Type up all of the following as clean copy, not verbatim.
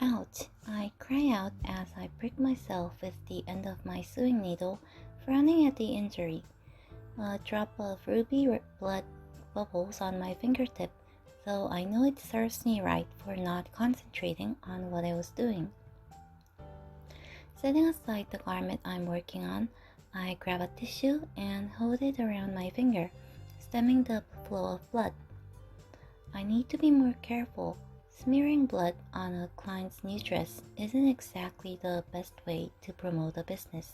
Ouch! I cry out as I prick myself with the end of my sewing needle, frowning at the injury. A drop of ruby blood bubbles on my fingertip, though I know it serves me right for not concentrating on what I was doing. Setting aside the garment I'm working on, I grab a tissue and hold it around my finger, stemming the flow of blood. I need to be more careful. Smearing blood on a client's new dress isn't exactly the best way to promote a business.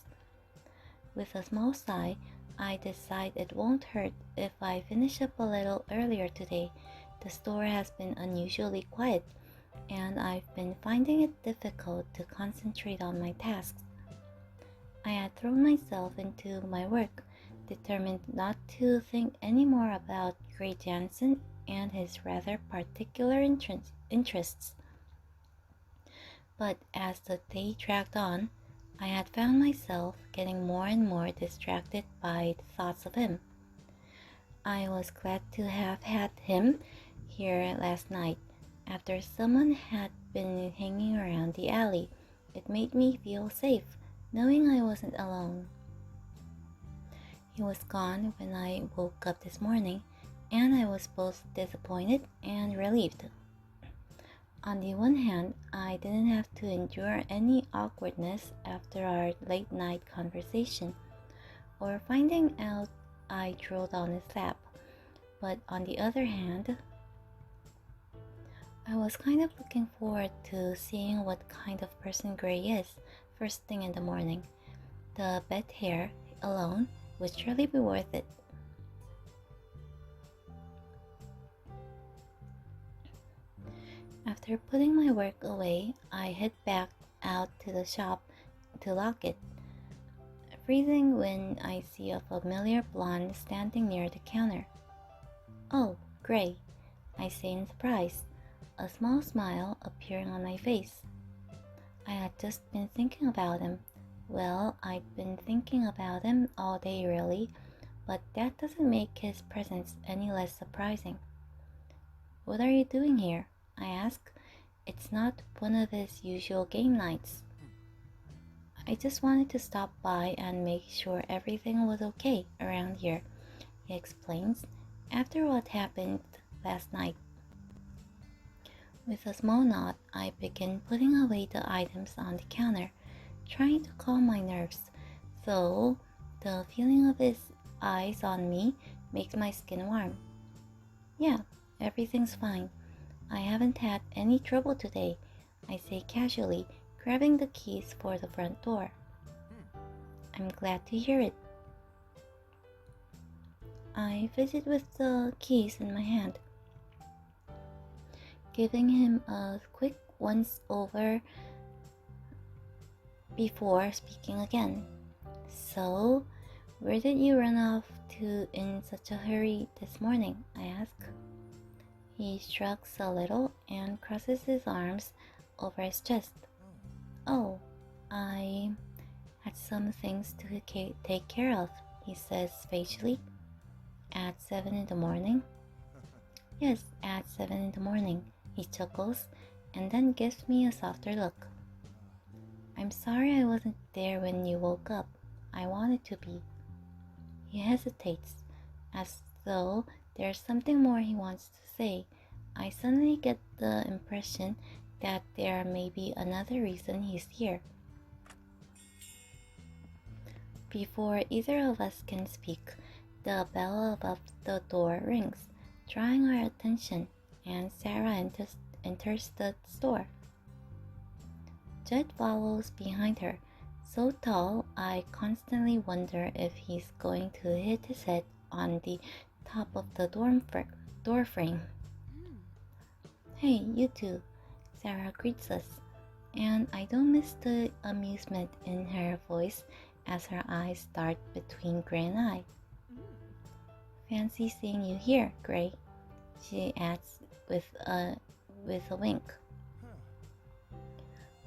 With a small sigh, I decide it won't hurt if I finish up a little earlier today. The store has been unusually quiet, and I've been finding it difficult to concentrate on my tasks. I had thrown myself into my work, determined not to think any more about Gray Jansen and his rather particular interests. But as the day dragged on, I had found myself getting more and more distracted by the thoughts of him. I was glad to have had him here last night. After someone had been hanging around the alley, it made me feel safe, knowing I wasn't alone. He was gone when I woke up this morning, and I was both disappointed and relieved. On the one hand, I didn't have to endure any awkwardness after our late night conversation, or finding out I drooled on his lap. But on the other hand, I was kind of looking forward to seeing what kind of person Gray is first thing in the morning. The bed hair alone would surely be worth it. After putting my work away, I head back out to the shop to lock it, freezing when I see a familiar blonde standing near the counter. "Oh, Gray," I say in surprise, a small smile appearing on my face. I had just been thinking about him. Well, I'd been thinking about him all day really, but that doesn't make his presence any less surprising. "What are you doing here?" I ask. It's not one of his usual game nights. "I just wanted to stop by and make sure everything was okay around here," he explains, after what happened last night. With a small nod, I begin putting away the items on the counter, trying to calm my nerves, though the feeling of his eyes on me makes my skin warm. "Yeah, everything's fine. I haven't had any trouble today," I say casually, grabbing the keys for the front door. "I'm glad to hear it." I fidget with the keys in my hand, giving him a quick once over before speaking again. "So, where did you run off to in such a hurry this morning?" I ask. He shrugs a little and crosses his arms over his chest. "Oh, I had some things to take care of," he says facially. "At 7 in the morning?" "Yes, at 7 in the morning," he chuckles and then gives me a softer look. "I'm sorry I wasn't there when you woke up. I wanted to be." He hesitates, as though there's something more he wants to say. I suddenly get the impression that there may be another reason he's here. Before either of us can speak, the bell above the door rings, drawing our attention, and Sarah enters the store. Jed follows behind her, so tall I constantly wonder if he's going to hit his head on the top of the door frame. "Hey, you two," Sarah greets us, and I don't miss the amusement in her voice as her eyes dart between Gray and I. "Fancy seeing you here, Gray," she adds with a wink.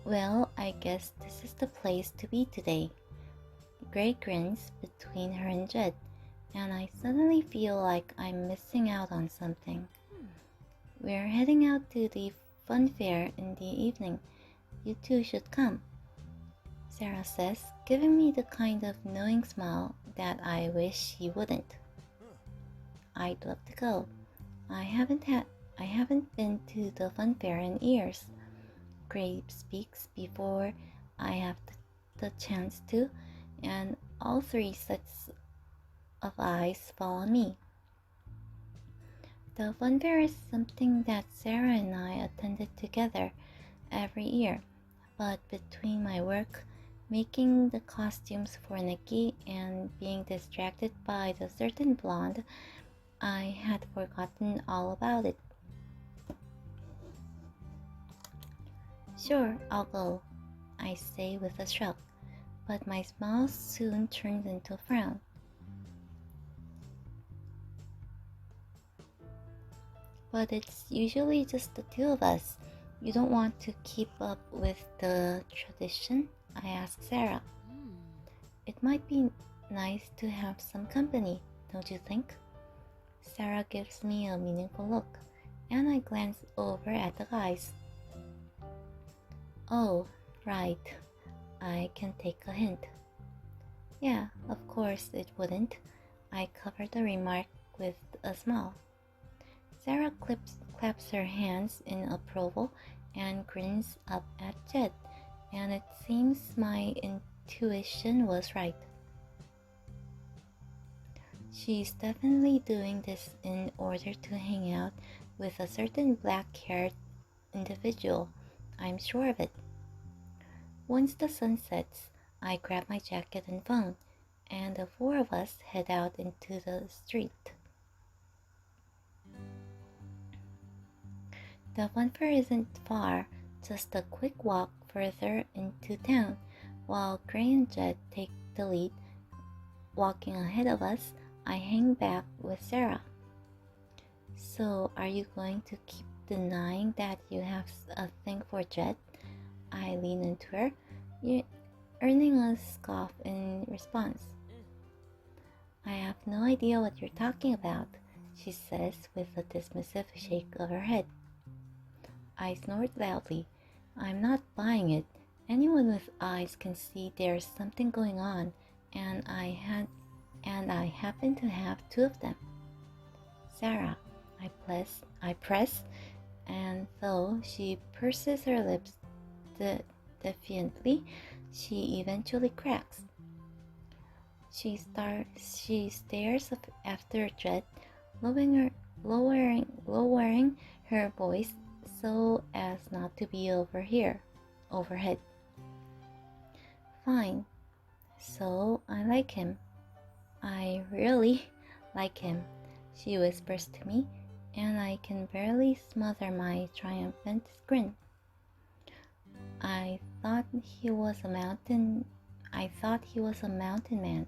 "Well, I guess this is the place to be today." Gray grins between her and Jed, and I suddenly feel like I'm missing out on something. We're heading out to the fun fair in the evening, You two should come, Sarah says, giving me the kind of knowing smile that I wish she wouldn't. I'd love to go. I haven't been to the fun fair in years. Gray speaks before I have the chance to, and all three sets of eyes fall on me. The fun fair is something that Sarah and I attended together every year, but between my work, making the costumes for Nikki, and being distracted by the certain blonde, I had forgotten all about it. Sure, I'll go, I say with a shrug, but my smile soon turns into a frown. But it's usually just the two of us. You don't want to keep up with the tradition? I ask Sarah. It might be nice to have some company, don't you think? Sarah gives me a meaningful look, and I glance over at the guys. Oh, right. I can take a hint. Yeah, of course it wouldn't. I cover the remark with a smile. Sarah claps her hands in approval and grins up at Jed, and it seems my intuition was right. She's definitely doing this in order to hang out with a certain black-haired individual. I'm sure of it. Once the sun sets, I grab my jacket and phone, and the four of us head out into the street. The fun fair isn't far, just a quick walk further into town, while Gray and Jed take the lead. Walking ahead of us, I hang back with Sarah. So, are you going to keep denying that you have a thing for Jed? I lean into her, earning a scoff in response. I have no idea what you're talking about, she says with a dismissive shake of her head. I snort loudly. I'm not buying it. Anyone with eyes can see there's something going on, and I happen to have two of them. Sarah, I press, and though she purses her lips defiantly, she eventually cracks. She stares after Jed, lowering her voice so as not to be overhead. Fine. So I like him. I really like him, she whispers to me, and I can barely smother my triumphant grin. I thought he was a mountain man,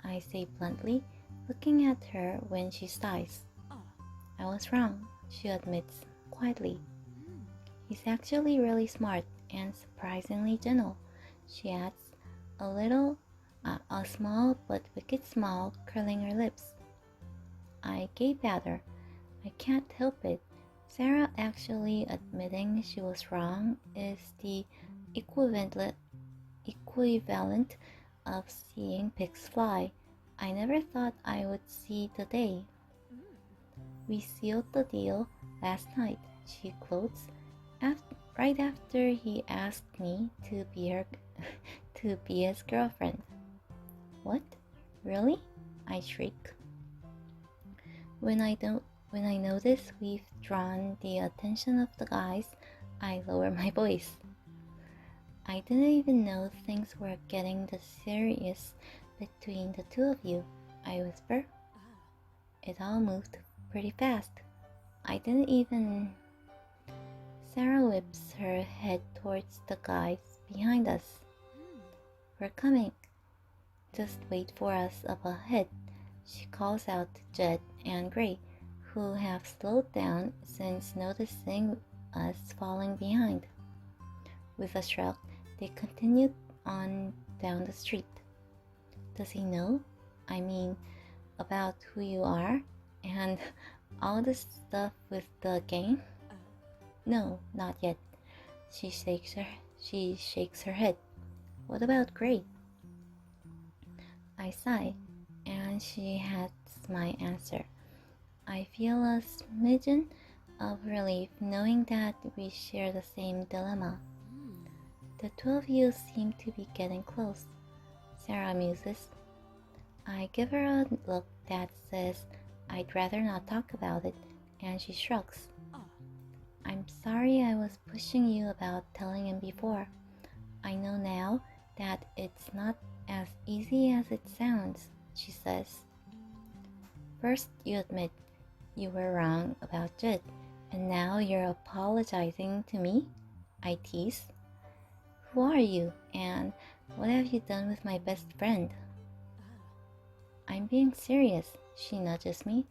I say bluntly, looking at her when she sighs. I was wrong, she admits quietly. He's actually really smart and surprisingly gentle, she adds, a small but wicked smile curling her lips. I gape at her. I can't help it. Sarah actually admitting she was wrong is the equivalent of seeing pigs fly. I never thought I would see the day. We sealed the deal last night, she quotes, right after he asked me to be his girlfriend. What? Really? I shriek. When I notice we've drawn the attention of the guys, I lower my voice. I didn't even know things were getting this serious between the two of you, I whisper. It all moved pretty fast. I didn't even... Sarah whips her head towards the guys behind us. We're coming. Just wait for us up ahead, she calls out to Jed and Gray, who have slowed down since noticing us falling behind. With a shrug, they continued on down the street. Does he know? I mean, about who you are and all the stuff with the game? No, not yet. She shakes her head. What about Gray? I sigh, and she has my answer. I feel a smidgen of relief knowing that we share the same dilemma. The two of you seem to be getting close, Sarah muses. I give her a look that says I'd rather not talk about it, and she shrugs. I'm sorry I was pushing you about telling him before. I know now that it's not as easy as it sounds, she says. First, you admit you were wrong about Jed, and now you're apologizing to me? I tease. Who are you, and what have you done with my best friend? I'm being serious, she nudges me,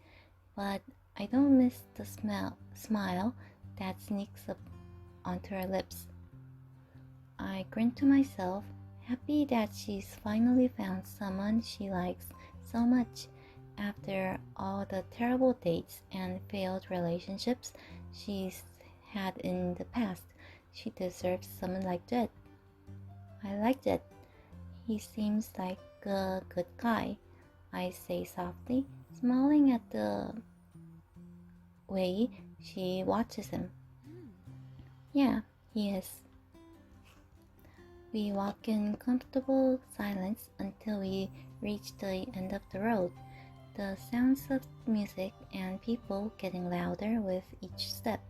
but I don't miss the smile that sneaks up onto her lips. I grin to myself, happy that she's finally found someone she likes so much. After all the terrible dates and failed relationships she's had in the past, she deserves someone like Jed. I like Jed. He seems like a good guy, I say softly, smiling at the way she watches him. Yeah, he is. We walk in comfortable silence until we reach the end of the road, the sounds of music and people getting louder with each step.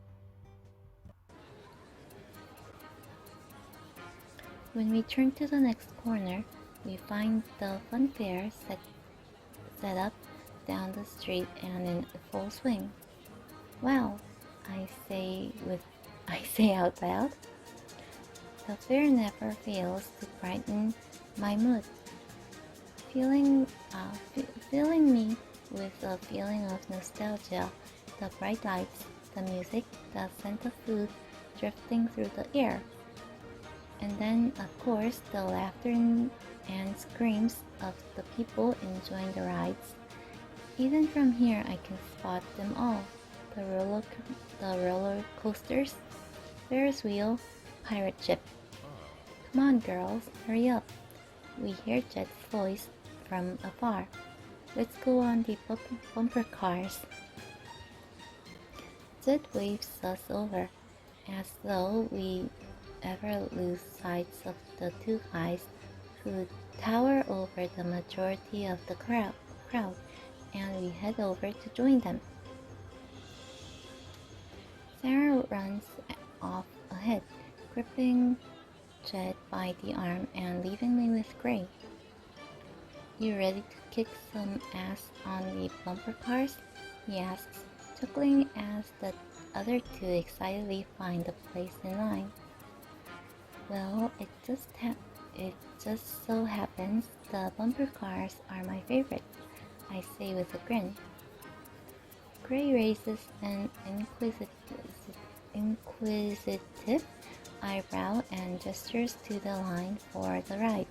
When we turn to the next corner, we find the fun fair set up down the street and in full swing. Wow, I say out loud. The fair never fails to brighten my mood, filling me with a feeling of nostalgia. The bright lights, the music, the scent of food drifting through the air. And then, of course, the laughter and screams of the people enjoying the rides. Even from here, I can spot them all. The roller coasters, Ferris wheel, pirate ship. Come on, girls, hurry up. We hear Jed's voice from afar. Let's go on the bumper cars. Jed waves us over, as though we ever lose sight of the two guys who tower over the majority of the crowd, and we head over to join them. Sarah runs off ahead, gripping Jed by the arm and leaving me with Gray. You ready to kick some ass on the bumper cars? He asks, chuckling as the other two excitedly find a place in line. Well, it just so happens the bumper cars are my favorite, I say with a grin. Gray raises an inquisitive eyebrow and gestures to the line for the ride.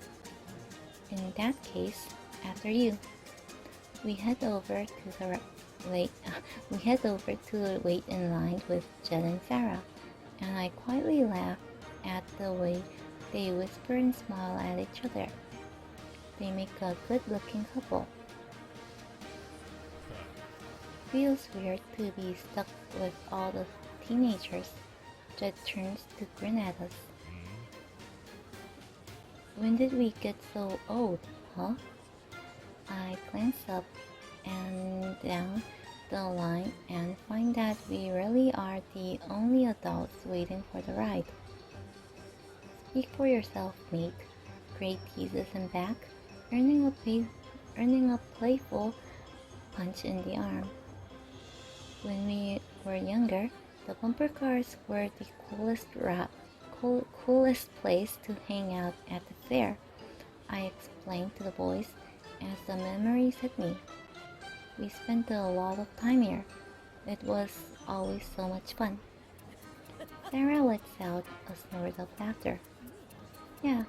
In that case, after you. We head over to the wait in line with Jed and Sarah, and I quietly laugh at the way they whisper and smile at each other. They make a good-looking couple. Feels weird to be stuck with all the teenagers. Jed turns to grin at us. When did we get so old, huh? I glance up and down the line and find that we really are the only adults waiting for the ride. Speak for yourself, mate. Gray teases him back, earning a playful punch in the arm. When we were younger, the bumper cars were the coolest place to hang out at the fair, I explained to the boys as the memories hit me. We spent a lot of time here. It was always so much fun. Sarah lets out a snort of laughter. Yeah,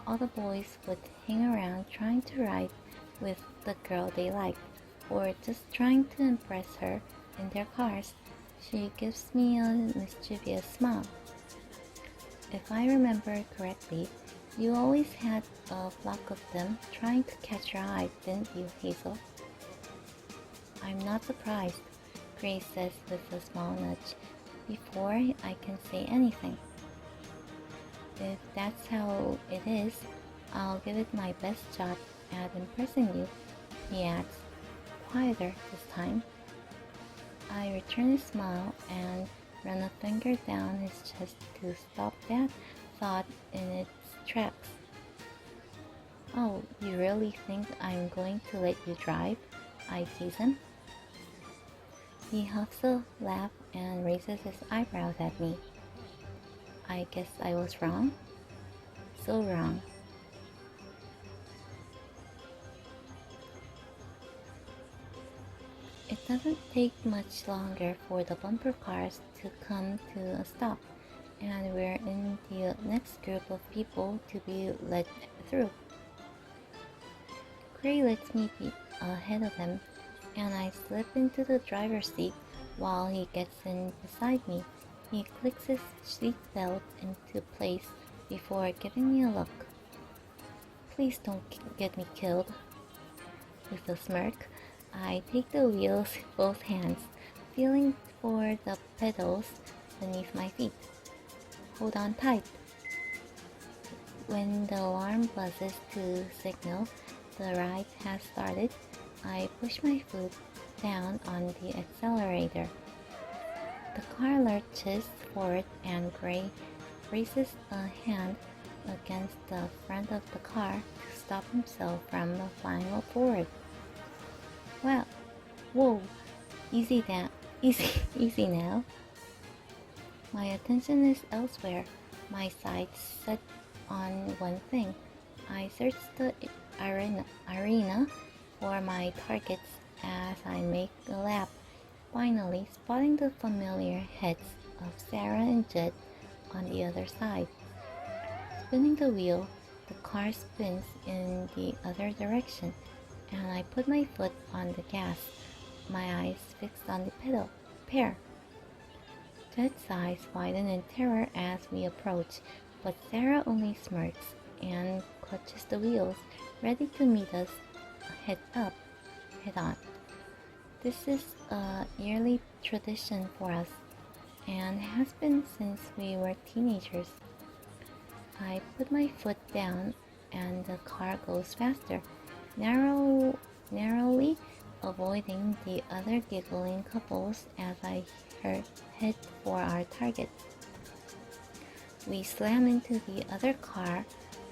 all the boys would hang around trying to ride with the girl they liked, or just trying to impress her in their cars. She gives me a mischievous smile. If I remember correctly, you always had a flock of them trying to catch your eye, didn't you, Hazel? I'm not surprised, Grace says with a small nudge, before I can say anything. If that's how it is, I'll give it my best shot at impressing you, he adds, quieter this time. I return his smile and run a finger down his chest to stop that thought in its tracks. Oh, you really think I'm going to let you drive? I tease him. He huffs a laugh and raises his eyebrows at me. I guess I was wrong? So wrong. It doesn't take much longer for the bumper cars to come to a stop, and we're in the next group of people to be let through. Gray lets me be ahead of him, and I slip into the driver's seat while he gets in beside me. He clicks his seatbelt into place before giving me a look. Please don't get me killed. With a smirk, I take the wheels in both hands, feeling for the pedals beneath my feet. Hold on tight. When the alarm buzzes to signal the ride has started, I push my foot down on the accelerator. The car lurches forward and Gray raises a hand against the front of the car to stop himself from flying forward. Well, whoa, easy now. My attention is elsewhere, my sights set on one thing. I search the arena for my targets as I make a lap, finally spotting the familiar heads of Sarah and Jed on the other side. Spinning the wheel, the car spins in the other direction, and I put my foot on the gas, my eyes fixed on the pair. Jed's eyes widen in terror as we approach, but Sarah only smirks and clutches the wheels, ready to meet us head on. This is a yearly tradition for us, and has been since we were teenagers. I put my foot down and the car goes faster, narrowly avoiding the other giggling couples as I head for our target. We slam into the other car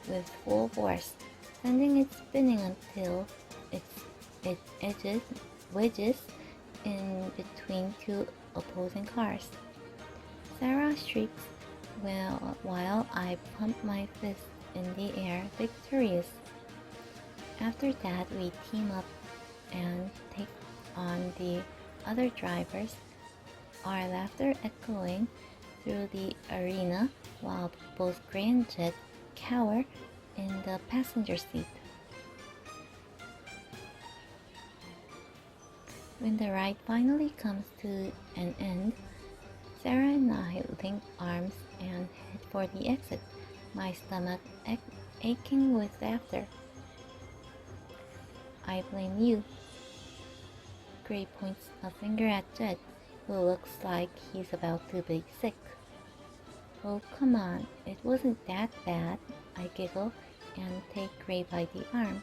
with full force, sending it spinning until it wedges in between two opposing cars. Sarah shrieks while I pump my fist in the air, victorious. After that, we team up and take on the other drivers, our laughter echoing through the arena while both Gray and Jet cower in the passenger seat. When the ride finally comes to an end, Sarah and I link arms and head for the exit, my stomach aching with laughter. I blame you. Gray points a finger at Jed, who looks like he's about to be sick. Oh, come on, it wasn't that bad, I giggle and take Gray by the arm,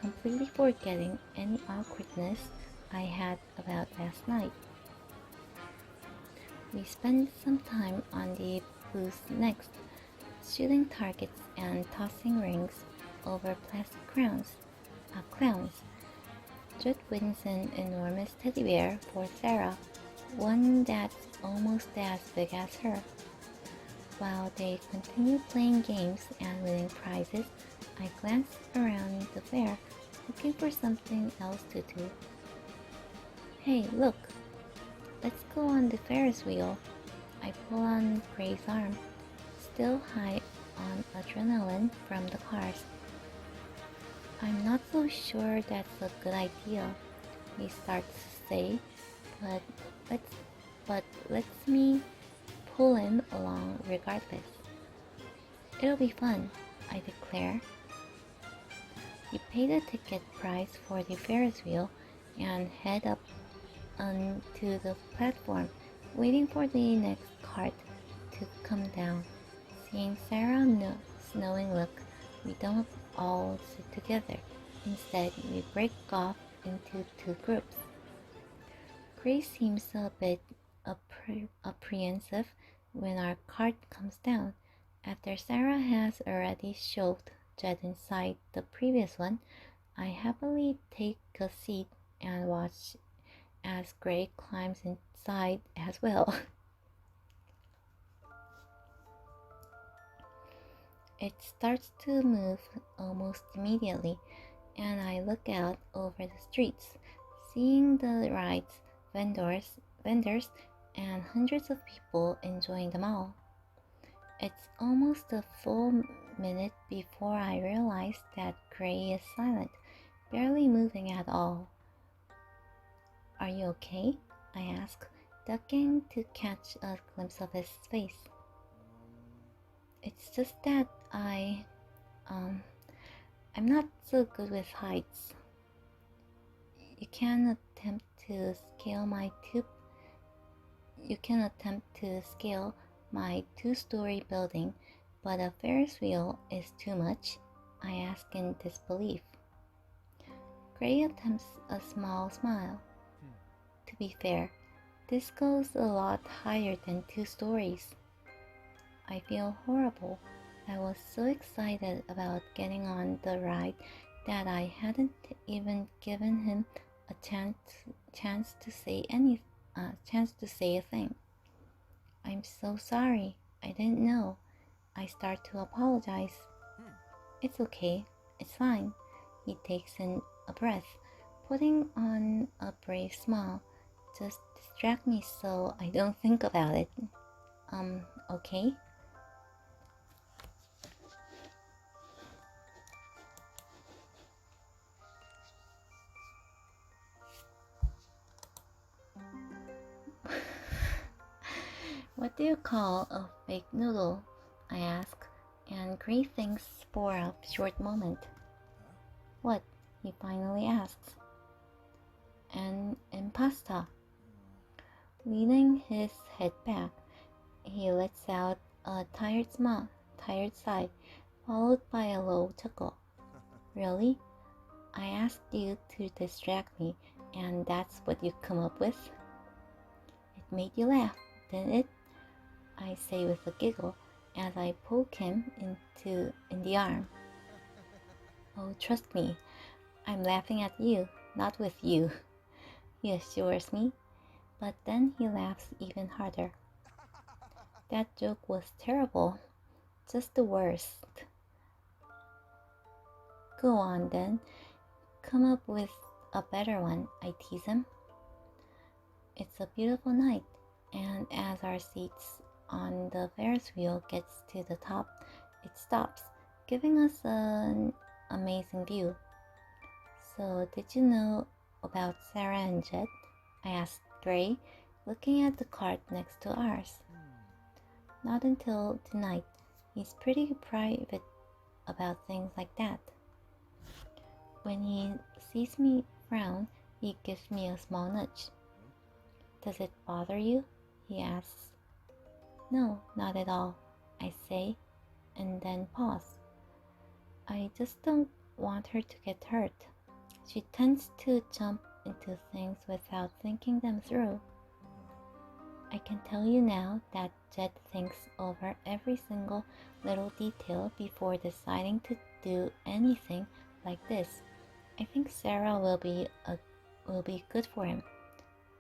completely forgetting any awkwardness I had about last night. We spend some time on the booth next, shooting targets and tossing rings over plastic clowns. Judd wins an enormous teddy bear for Sarah, one that's almost as big as her. While they continue playing games and winning prizes, I glance around the fair, looking for something else to do. Hey, look! Let's go on the Ferris wheel. I pull on Gray's arm, still high on adrenaline from the cars. I'm not so sure that's a good idea, he starts to say, but lets me pull him along regardless. It'll be fun, I declare. We pay the ticket price for the Ferris wheel and head up onto the platform, waiting for the next cart to come down. Seeing Sarah's snowing look, we don't all sit together. Instead, we break off into two groups. Grace seems a bit apprehensive when our cart comes down. After Sarah has already shoved Jed inside the previous one, I happily take a seat and watch as Gray climbs inside as well. It starts to move almost immediately, and I look out over the streets, seeing the rides, vendors, and hundreds of people enjoying them all. It's almost a full minute before I realize that Gray is silent, barely moving at all. Are you okay? I ask, ducking to catch a glimpse of his face. It's just that I'm not so good with heights. You can attempt to scale my two-story building, but a Ferris wheel is too much, I ask in disbelief. Gray attempts a small smile. To be fair, this goes a lot higher than 2 stories. I feel horrible. I was so excited about getting on the ride that I hadn't even given him a chance to say a thing. I'm so sorry. I didn't know. I start to apologize. It's okay. It's fine. He takes in a breath, putting on a brave smile. Just distract me so I don't think about it. Okay? What do you call a fake noodle? I ask, and Gray thinks for a short moment. What? He finally asks. An impasta. Leaning his head back, he lets out a tired sigh, followed by a low chuckle. Really? I asked you to distract me, and that's what you come up with? It made you laugh, didn't it? I say with a giggle as I poke him in the arm. Oh, trust me, I'm laughing at you, not with you, he assures me, but then he laughs even harder. That joke was terrible, just the worst. Go on then, come up with a better one, I tease him. It's a beautiful night, and as our seats on the Ferris wheel gets to the top, it stops, giving us an amazing view. So, did you know about Sarah and Jed? I asked Gray, looking at the cart next to ours. Not until tonight. He's pretty private about things like that. When he sees me frown, he gives me a small nudge. Does it bother you? He asks. No, not at all, I say, and then pause. I just don't want her to get hurt. She tends to jump into things without thinking them through. I can tell you now that Jed thinks over every single little detail before deciding to do anything like this. I think Sarah will be good for him,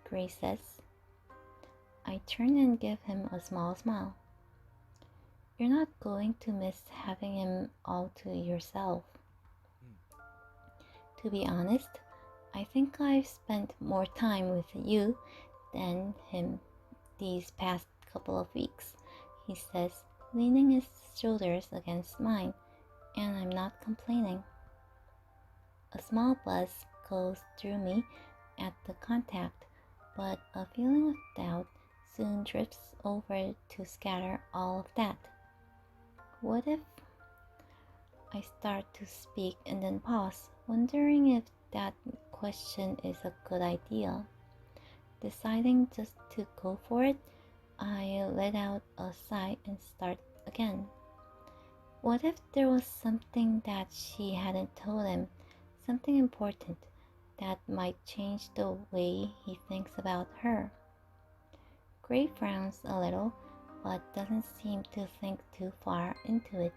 Gray says. I turn and give him a small smile. You're not going to miss having him all to yourself. To be honest, I think I've spent more time with you than him these past couple of weeks, he says, leaning his shoulders against mine, and I'm not complaining. A small buzz goes through me at the contact, but a feeling of doubt soon drifts over to scatter all of that. What if I start to speak and then pause, wondering if that question is a good idea? Deciding just to go for it, I let out a sigh and start again. What if there was something that she hadn't told him, something important that might change the way he thinks about her? Gray frowns a little, but doesn't seem to think too far into it.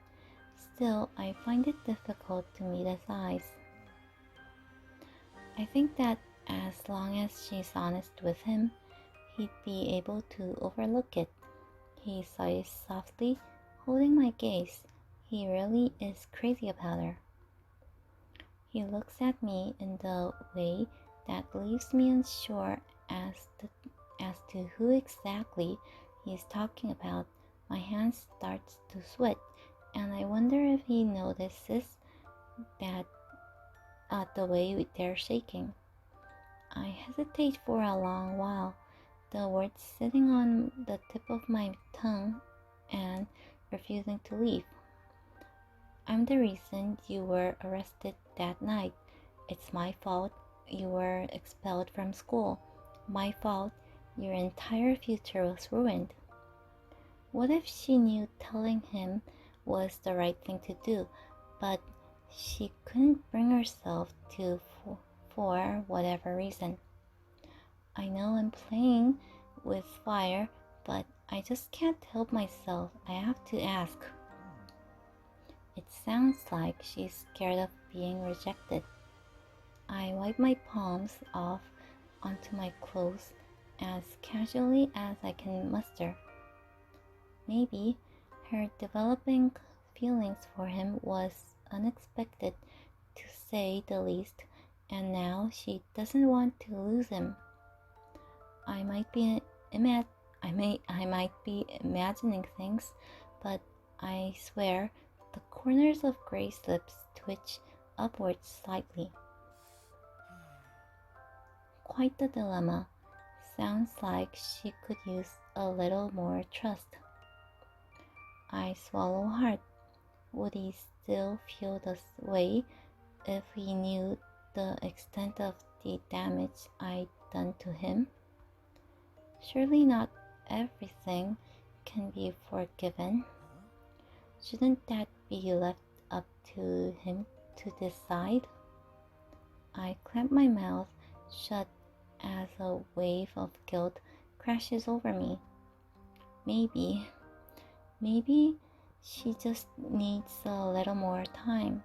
Still, I find it difficult to meet his eyes. I think that as long as she's honest with him, he'd be able to overlook it. He sighs softly, holding my gaze. He really is crazy about her. He looks at me in the way that leaves me unsure as to who exactly he is talking about. My hand starts to sweat, and I wonder if he notices that the way they're shaking. I hesitate for a long while, the words sitting on the tip of my tongue and refusing to leave. I'm the reason you were arrested that night. It's my fault you were expelled from school. My fault your entire future was ruined. What if she knew telling him was the right thing to do, but she couldn't bring herself to for whatever reason? I know I'm playing with fire, but I just can't help myself. I have to ask. It sounds like she's scared of being rejected. I wipe my palms off onto my clothes as casually as I can muster. Maybe her developing feelings for him was unexpected, to say the least, and now she doesn't want to lose him. I might be imagining things, but I swear the corners of Gray's lips twitch upwards slightly. Quite the dilemma. Sounds like she could use a little more trust. I swallow hard. Would he still feel this way if he knew the extent of the damage I'd done to him? Surely not everything can be forgiven. Shouldn't that be left up to him to decide? I clamp my mouth shut as a wave of guilt crashes over me. Maybe she just needs a little more time.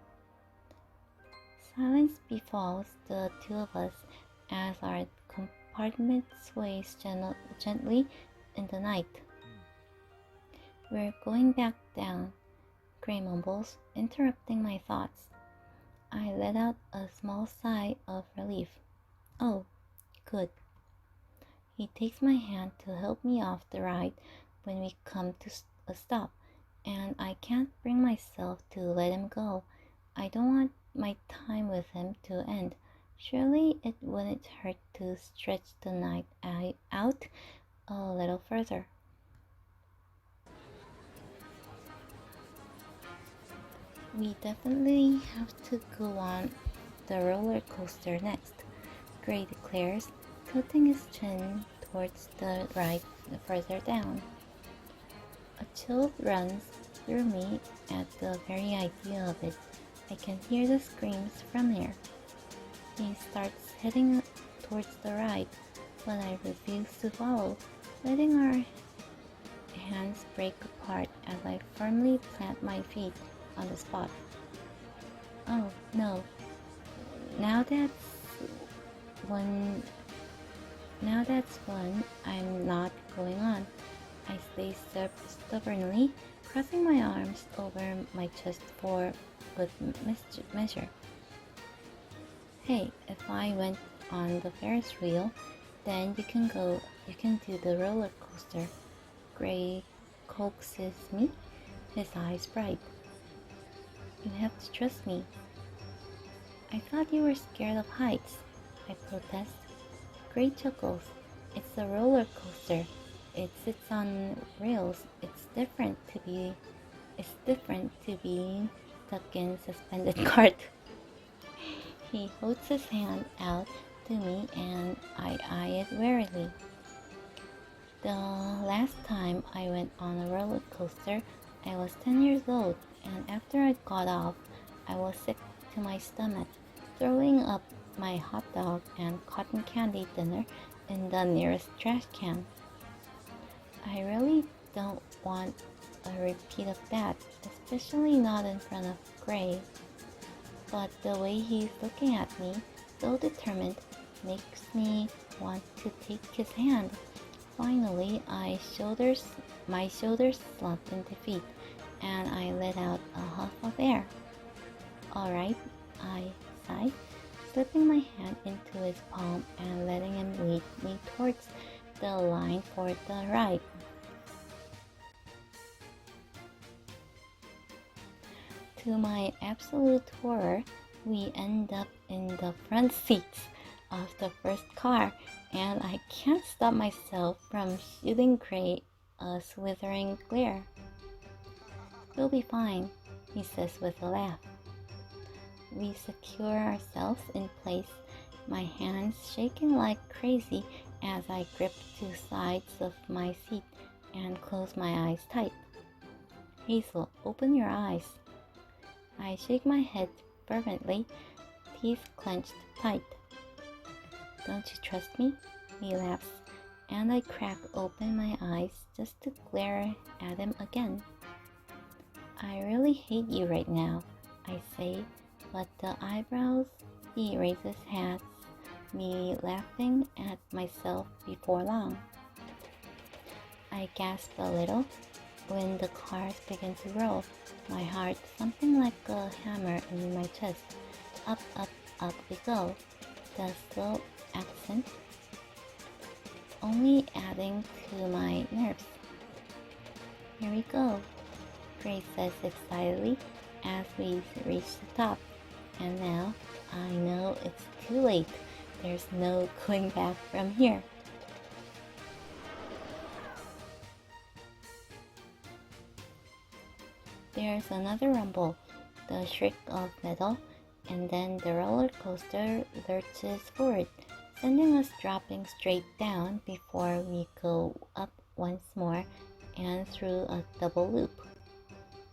Silence befalls the two of us as our compartment sways gently in the night. We're going back down, Gray mumbles, interrupting my thoughts. I let out a small sigh of relief. Oh, good. He takes my hand to help me off the ride when we come to a stop, and I can't bring myself to let him go. I don't want my time with him to end. Surely it wouldn't hurt to stretch the night out a little further. We definitely have to go on the roller coaster next, Gray declares, tilting his chin towards the ride further down. A chill runs through me at the very idea of it. I can hear the screams from here. He starts heading towards the ride, but I refuse to follow, letting our hands break apart as I firmly plant my feet on the spot. Oh no, now that's one I'm not going on. I stay stubbornly, crossing my arms over my chest for good measure. Hey, if I went on the Ferris wheel, then you can do the roller coaster. Gray coaxes me, his eyes bright. You have to trust me. I thought you were scared of heights, I protest. Gray chuckles. It's a roller coaster. It sits on rails. It's different to being stuck in suspended cart. He holds his hand out to me and I eye it warily. The last time I went on a roller coaster, I was 10 years old, and after I got off, I was sick to my stomach, throwing up my hot dog and cotton candy dinner in the nearest trash can. I really don't want a repeat of that, especially not in front of Gray. But the way he's looking at me, so determined, makes me want to take his hand. Finally, my shoulders slumped in defeat, and I let out a huff of air. All right, I sighed, slipping my hand into his palm and letting him lead me towards the line for the ride. To my absolute horror, we end up in the front seats of the first car, and I can't stop myself from shooting Gray a slithering glare. "You'll be fine," he says with a laugh. We secure ourselves in place, my hands shaking like crazy as I grip two sides of my seat and close my eyes tight. "Hazel, open your eyes." I shake my head fervently, teeth clenched tight. "Don't you trust me?" He laughs, and I crack open my eyes just to glare at him again. "I really hate you right now," I say, but the eyebrows he raises has me laughing at myself before long. I gasp a little when the cars begin to roll, my heart thumping like a hammer in my chest. Up, up, up we go. The slow accent only adding to my nerves. "Here we go," Grace says excitedly as we reach the top. And now I know it's too late. There's no going back from here. There's another rumble, the shriek of metal, and then the roller coaster lurches forward, sending us dropping straight down before we go up once more and through a double loop.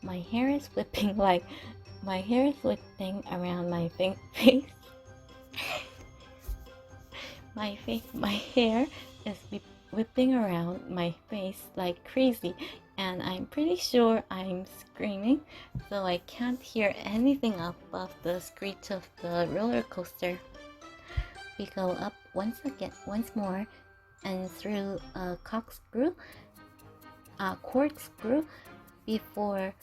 My hair is whipping around my face. My hair is whipping around my face like crazy, and I'm pretty sure I'm screaming, though I can't hear anything above the screech of the roller coaster. We go up once more, and through a corkscrew, before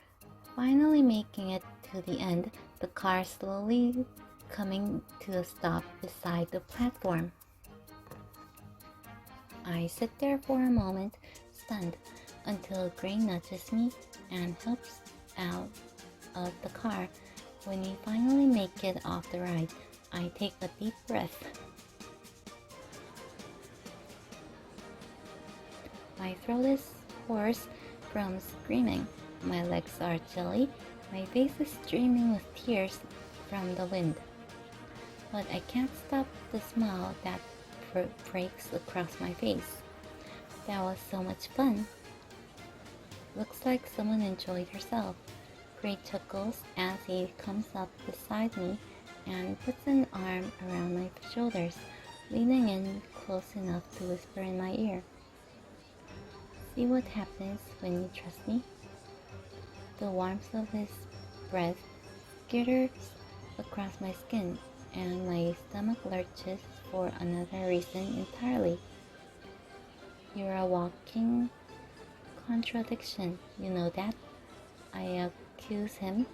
finally making it to the end, the car slowly coming to a stop beside the platform. I sit there for a moment, stunned, until Gray nudges me and helps out of the car. When we finally make it off the ride, I take a deep breath. My throat is hoarse from screaming, my legs are chilly, my face is streaming with tears from the wind. But I can't stop the smile that breaks across my face. That was so much fun. Looks like someone enjoyed herself. Gray chuckles as he comes up beside me and puts an arm around my shoulders, leaning in close enough to whisper in my ear. "See what happens when you trust me?" The warmth of his breath skitters across my skin, and my stomach lurches for another reason entirely. "You're a walking contradiction, you know that?" I accuse him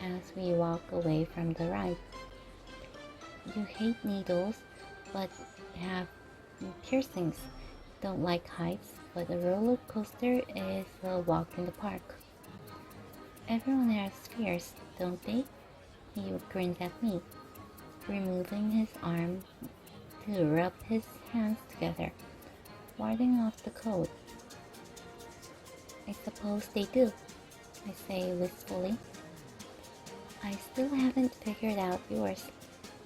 as we walk away from the ride. "You hate needles, but have piercings. Don't like heights, but a roller coaster is a walk in the park." "Everyone has fears, don't they?" He grins at me, removing his arm to rub his hands together, warding off the cold. I suppose they do, I say wistfully. I still haven't figured out yours,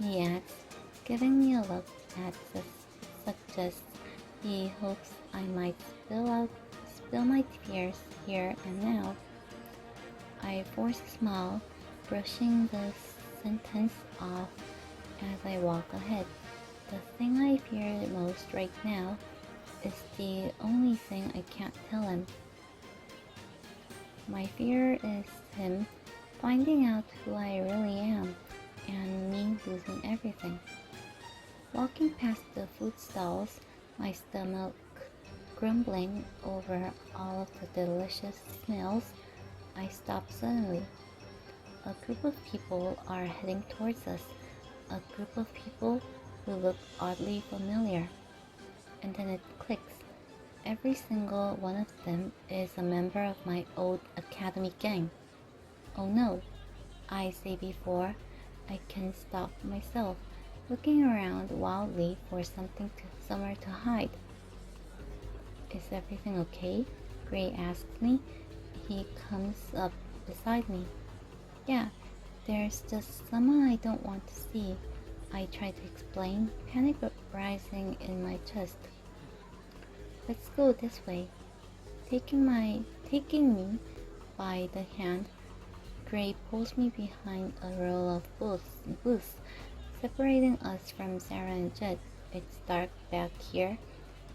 he adds, giving me a look that suggests he hopes I might spill my fears here and now. I force a smile, brushing the sentence off as I walk ahead. The thing I fear most right now is the only thing I can't tell him. My fear is him finding out who I really am and me losing everything. Walking past the food stalls, my stomach grumbling over all of the delicious smells, I stop suddenly. A group of people are heading towards us, a group of people who look oddly familiar. And then it clicks. Every single one of them is a member of my old academy gang. Oh no, I say before I can stop myself, looking around wildly for somewhere to hide. Is everything okay? Gray asks me. He comes up beside me. Yeah, there's just someone I don't want to see, I try to explain, panic rising in my chest. Let's go this way. Taking me by the hand, Gray pulls me behind a row of booths, separating us from Sarah and Jed. It's dark back here,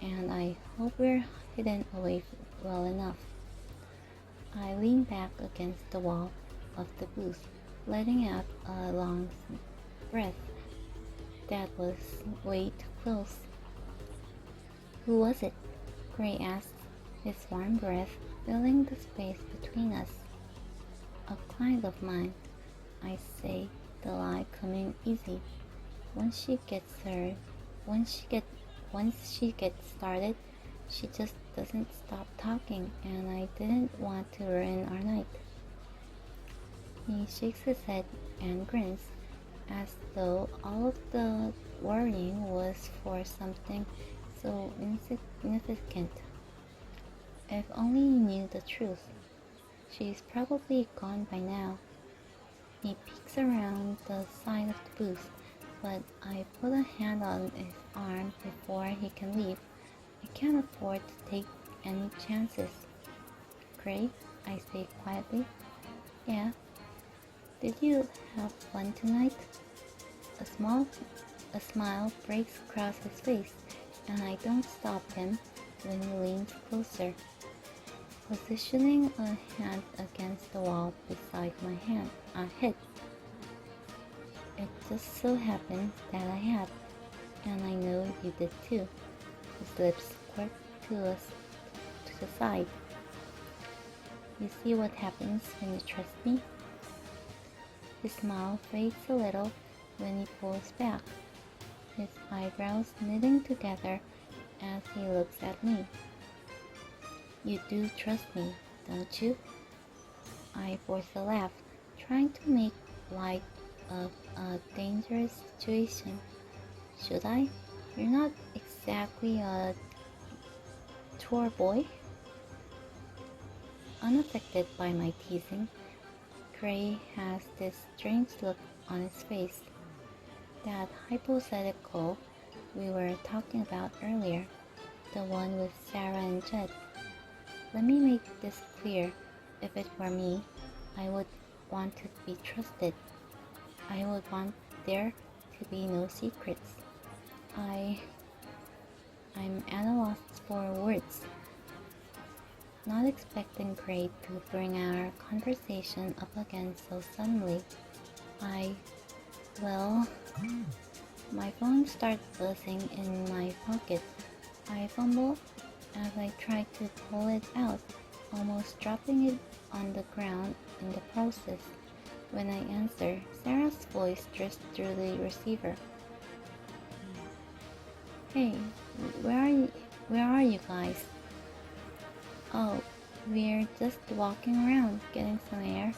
and I hope we're hidden away well enough. I lean back against the wall of the booth, letting out a long breath that was way too close. Who was it? Gray asks, his warm breath filling the space between us. A client of mine, I say, the lie coming easy. Once she gets started, she just doesn't stop talking, and I didn't want to ruin our night. He shakes his head and grins, as though all of the worrying was for something so insignificant. If only you knew the truth. She's probably gone by now. He peeks around the side of the booth, but I put a hand on his arm before he can leave. I can't afford to take any chances. Gray, I say quietly. Yeah. Did you have fun tonight? A smile breaks across his face, and I don't stop him when he leans closer, positioning a hand against the wall beside my head. It just so happened that I had, and I know you did too. His lips quirk to the side. You see what happens when you trust me? His smile fades a little when he pulls back, his eyebrows knitting together as he looks at me. You do trust me, don't you? I force a laugh, trying to make light of a dangerous situation. Should I? You're not exactly a tour boy. Unaffected by my teasing, Gray has this strange look on his face. That hypothetical we were talking about earlier, the one with Sarah and Jed. Let me make this clear. If it were me, I would want to be trusted. I would want there to be no secrets. I'm at a loss for words. Not expecting Gray to bring our conversation up again so suddenly. My phone starts buzzing in my pocket. I fumble as I try to pull it out, almost dropping it on the ground in the process. When I answer, Sarah's voice drifts through the receiver. Hey, where are you guys? Oh, we're just walking around, getting some air,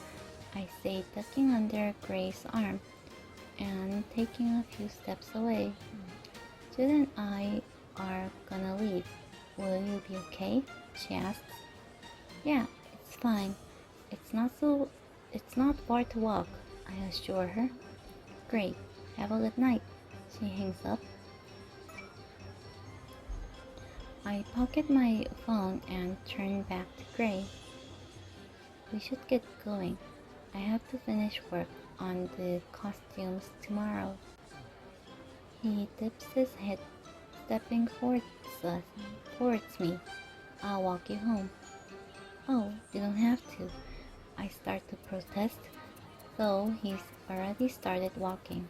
I say, tucking under Gray's arm and taking a few steps away. Jude and I are gonna leave. Will you be okay? She asks. Yeah, it's fine. It's not so. It's not far to walk, I assure her. Great. Have a good night. She hangs up. I pocket my phone and turn back to Gray. We should get going. I have to finish work on the costumes tomorrow. He dips his head, stepping us, towards me. I'll walk you home. Oh, you don't have to. I start to protest, though he's already started walking.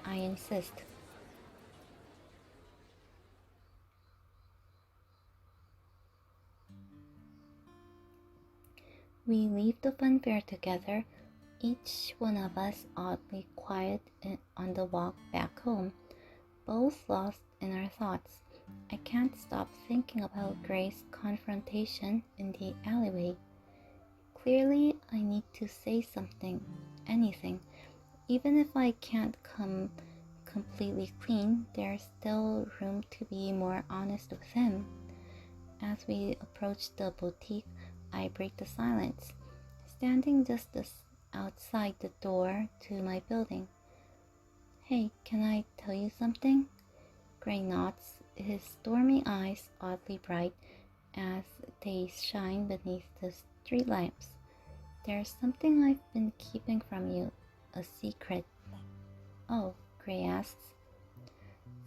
I insist. We leave the funfair together, each one of us oddly quiet on the walk back home, both lost in our thoughts. I can't stop thinking about Gray's confrontation in the alleyway. Clearly, I need to say something, anything. Even if I can't come completely clean, there's still room to be more honest with him. As we approach the boutique, I break the silence, standing just outside the door to my building. Hey, can I tell you something? Gray nods, his stormy eyes oddly bright as they shine beneath the street lamps. There's something I've been keeping from you, a secret. Oh, Gray asks,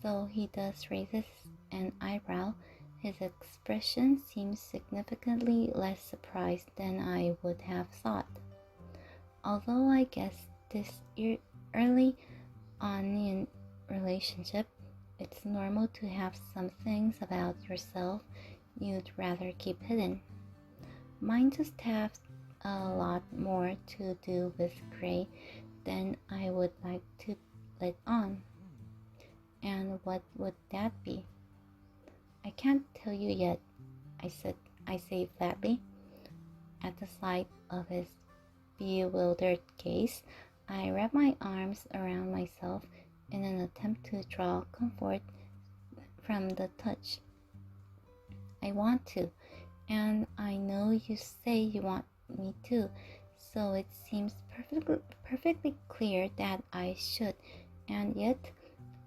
though he does raise an eyebrow. His expression seems significantly less surprised than I would have thought. Although I guess this early on in relationship, it's normal to have some things about yourself you'd rather keep hidden. Mine just have a lot more to do with Gray than I would like to let on. And what would that be? I can't tell you yet, I say flatly. At the sight of his bewildered gaze, I wrap my arms around myself in an attempt to draw comfort from the touch. I want to, and I know you say you want me to, so it seems perfectly clear that I should, and yet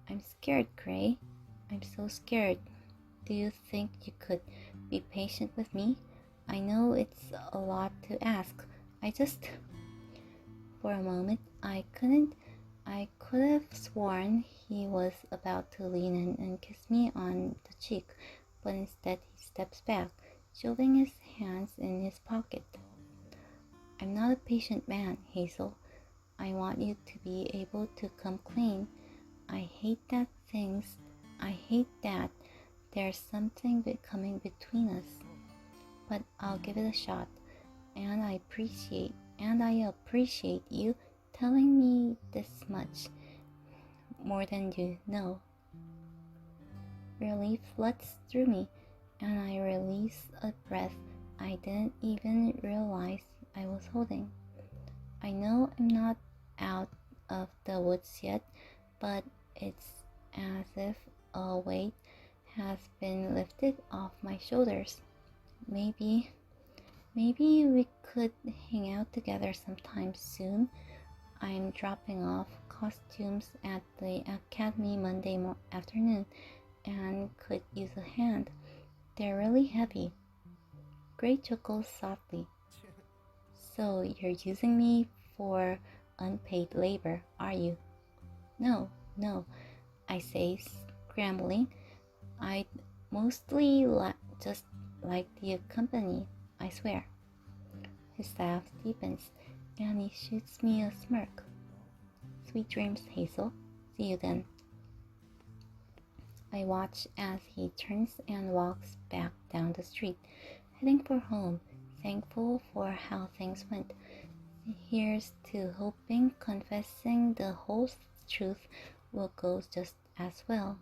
I'm scared, Gray. I'm so scared. Do you think you could be patient with me? I know it's a lot to ask. For a moment, I could have sworn he was about to lean in and kiss me on the cheek, but instead he steps back, shoving his hands in his pocket. I'm not a patient man, Hazel. I want you to be able to come clean. I hate that there's something coming between us. But I'll give it a shot, and I appreciate you telling me this much, more than you know. Relief floods through me, and I release a breath I didn't even realize I was holding. I know I'm not out of the woods yet, but it's as if a weight has been lifted off my shoulders. Maybe we could hang out together sometime soon. I'm dropping off costumes at the academy Monday afternoon and could use a hand. They're really heavy. Gray chuckles softly. So you're using me for unpaid labor, are you? No, I say, scrambling. I'd mostly just like the company, I swear. His laugh deepens, and he shoots me a smirk. Sweet dreams, Hazel. See you then. I watch as he turns and walks back down the street, heading for home, thankful for how things went. Here's to hoping confessing the whole truth will go just as well.